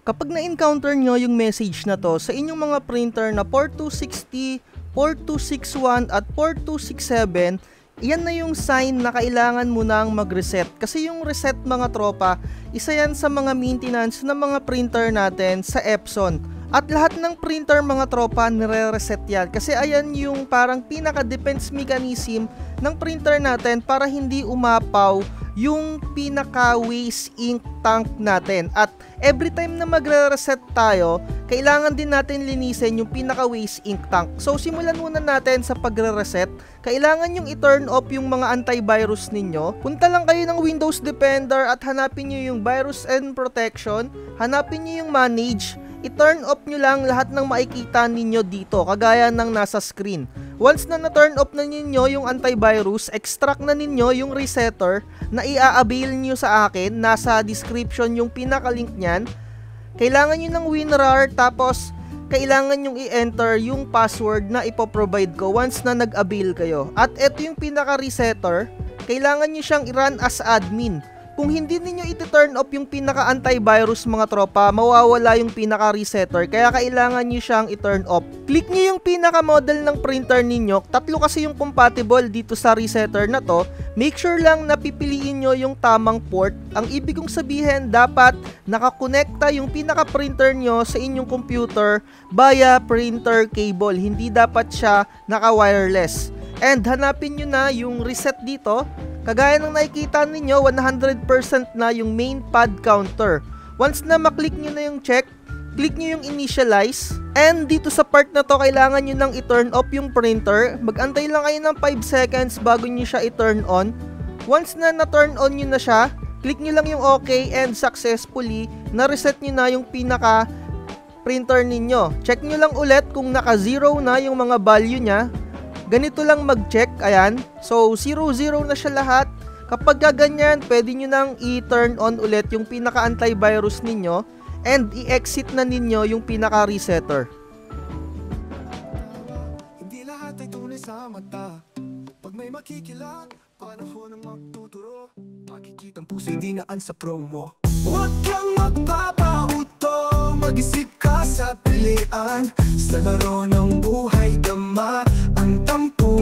Kapag na-encounter nyo yung message na to sa inyong mga printer na 4260, 4261 at 4267, yan na yung sign na kailangan mo nang mag-reset. Kasi yung reset mga tropa, isa yan sa mga maintenance ng mga printer natin sa Epson. At lahat ng printer mga tropa nire-reset yan. Kasi ayan yung parang pinaka-defense mechanism ng printer natin para hindi umapaw yung pinaka-waste ink tank natin. At every time na magre-reset tayo, kailangan din natin linisin yung pinaka-waste ink tank. So simulan muna natin sa pagre-reset. Kailangan yung i-turn off yung mga antivirus ninyo. Punta lang kayo ng Windows Defender at hanapin nyo yung Virus and Protection. Hanapin nyo yung Manage. I-turn off nyo lang lahat ng makikita ninyo dito, kagaya ng nasa screen. Once na na-turn off na ninyo yung antivirus, extract na ninyo yung resetter na i-avail nyo sa akin. Nasa description yung pinaka-link nyan. Kailangan nyo ng WinRAR, tapos kailangan nyo i-enter yung password na ipoprovide ko once na nag-avail kayo. At ito yung pinaka-resetter, kailangan nyo siyang i-run as admin. Kung hindi niyo i-turn off yung pinaka-antivirus mga tropa, mawawala yung pinaka-resetter, kaya kailangan niyo siyang i-turn off. Click niyo yung pinaka-model ng printer ninyo, tatlo kasi yung compatible dito sa resetter na to. Make sure lang na pipiliin nyo yung tamang port. Ang ibig kong sabihin, dapat nakakonekta yung pinaka-printer nyo sa inyong computer via printer cable, hindi dapat siya naka-wireless. And hanapin nyo na yung reset dito. Kagaya ng nakikita ninyo, 100% na yung main pad counter. Once na maklik nyo na yung check, click nyo yung initialize. And dito sa part na to, kailangan nyo nang i-turn off yung printer. Mag-antay lang kayo ng 5 seconds bago nyo siya i-turn on. Once na na-turn on nyo na siya, click nyo lang yung OK and successfully na-reset nyo na yung pinaka printer ninyo. Check nyo lang ulit kung naka-0 na yung mga value nya. Ganito lang mag-check, ayan. So, 0-0 na siya lahat. Kapag ganyan, pwede nyo nang i-turn on ulit yung pinaka-antivirus ninyo and i-exit na ninyo yung pinaka-resetter. Hindi lahat ay tunay sa mata. Pag may makikilang, panahon ang magtuturo. Makikitang puso'y dinaan sa promo. Huwag kang magpapauto, mag-isip sa pilian. Sa laro ng buhay, dama ang tampo.